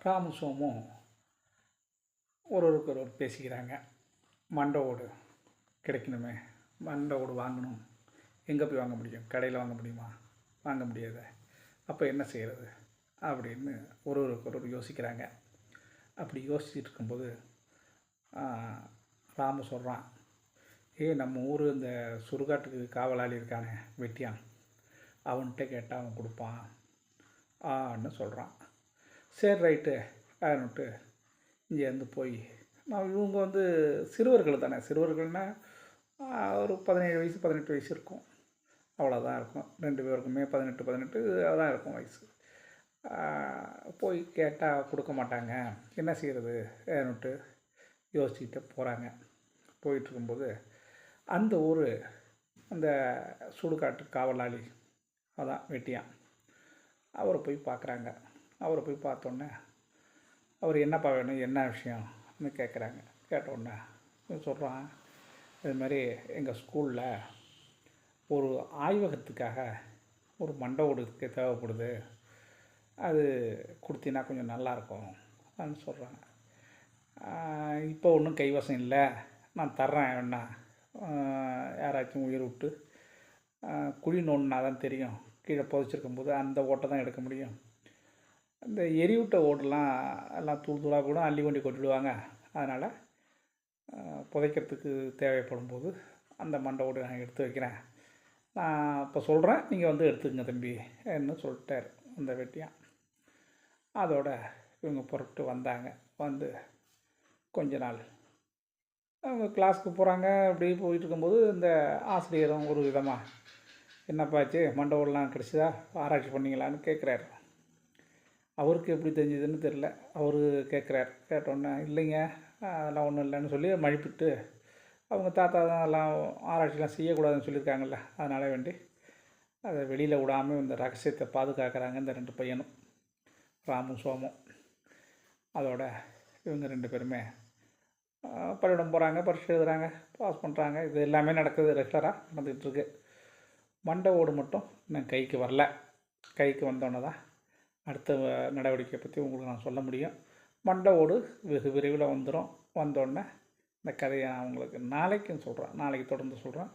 ராமும் சோமும் ஒருவருக்கு ஒருவர் பேசிக்கிறாங்க. மண்டை ஓடு கிடைக்கணுமே, மண்டை ஓடு வாங்கணும். எங்கே போய் வாங்க முடியும்? கடையில் வாங்க முடியுமா? வாங்க முடியாது. அப்போ என்ன செய்கிறது அப்படின்னு ஒருவருக்கு ஒருவர் யோசிக்கிறாங்க. அப்படி யோசிச்சுட்டு இருக்கும்போது ராமு சொல்கிறான், நம்ம ஊர் இந்த சுடுகாட்டுக்கு காவலாளி இருக்கானே வெட்டியான், அவன்கிட்ட கேட்டால் அவன் கொடுப்பான் ஆன்னு சொல்கிறான். சரி ரைட்டு அப்படின்ட்டு இங்கேருந்து போய் இவங்க சிறுவர்கள் தானே, சிறுவர்கள்னால் ஒரு 17 வயசு 18 வயசு இருக்கும், அவ்வளோதான் இருக்கும். 2 பேருக்குமே 18 தான் இருக்கும் வயசு. போய் கேட்டால் கொடுக்க மாட்டாங்க, என்ன செய்கிறது அப்படின்ட்டு யோசிச்சுக்கிட்டு போகிறாங்க. போயிட்டுருக்கும்போது அந்த ஊர் அந்த சுடுகாட்டு காவலாளி அதான் வெட்டியான், அவரை போய் பார்க்குறாங்க. அவரை போய் பார்த்தோன்னே அவர் என்னப்பா வேணும், என்ன விஷயம்னு கேட்குறாங்க. கேட்டோடனே சொல்கிறான், இது மாதிரி எங்கள் ஸ்கூலில் ஒரு ஆய்வகத்துக்காக ஒரு மண்டை ஓடுக்கு தேவைப்படுது, அது கொடுத்தீங்கன்னா கொஞ்சம் நல்லாயிருக்கும் அப்படின்னு சொல்கிறாங்க. இப்போ ஒன்றும் கைவசம் இல்லை, நான் தர்றேன் வேணா, யாராச்சும் உயிர் விட்டு குழி நோண்டினா தான் தெரியும், கீழே புதைச்சிருக்கும்போது அந்த ஓட்டை தான் எடுக்க முடியும். இந்த எரிவிட்ட ஓடெலாம் எல்லாம் தூளாக கூட அள்ளி கொண்டு கொட்டிடுவாங்க. அதனால் புதைக்கிறதுக்கு தேவைப்படும் போது அந்த மண்டை ஓடு நான் எடுத்து வைக்கிறேன், நான் இப்போ சொல்கிறேன், நீங்கள் எடுத்துக்கங்க தம்பி என்ன சொல்லிட்டார் அந்த வெட்டியான். அதோட இவங்க புறப்பட்டு வந்தாங்க. வந்து கொஞ்ச நாள் அவங்க கிளாஸுக்கு போகிறாங்க. அப்படி போயிட்டு இருக்கும்போது இந்த ஆசிரியரும் ஒரு விதமாக, என்னப்பாச்சு மண்டை ஓடெலாம் கிடச்சிதா, ஆராய்ச்சி பண்ணிங்களான்னு கேட்குறாரு. அவருக்கு எப்படி தெரிஞ்சதுன்னு தெரில. அவர் கேட்குறார். கேட்டோன்னே இல்லைங்க அதெல்லாம் ஒன்றும் இல்லைன்னு சொல்லி மழுப்பிட்டு, அவங்க தாத்தா தான் எல்லாம் ஆராய்ச்சிலாம் செய்யக்கூடாதுன்னு சொல்லியிருக்காங்கல்ல, அதனால் வேண்டி அதை வெளியில் விடாமல் இந்த ரகசியத்தை பாதுகாக்கிறாங்க இந்த 2 பையனும், ராமும் சோமும். அதோட இவங்க 2 பேருமே பள்ளியிடம் போகிறாங்க, பரீட்சை எழுதுகிறாங்க, பாஸ் பண்ணுறாங்க. இது எல்லாமே நடக்குது, ரெகுலராக நடந்துகிட்ருக்கு. மண்டை ஓடு மட்டும் இன்னும் கைக்கு வரல. கைக்கு வந்தோன்னே தான் அடுத்த நடவடிக்கையை பற்றி உங்களுக்கு நான் சொல்ல முடியும். மண்டை ஓடு வெகு விரைவில் வந்துடும். வந்தோடனே இந்த கதையை நான் உங்களுக்கு நாளைக்கும் சொல்கிறேன், நாளைக்கு தொடர்ந்து சொல்கிறேன்.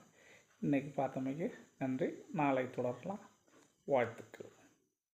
இன்றைக்கி பார்த்தமைக்கு நன்றி. நாளை தொடரலாம். வாழ்த்துக்கள்.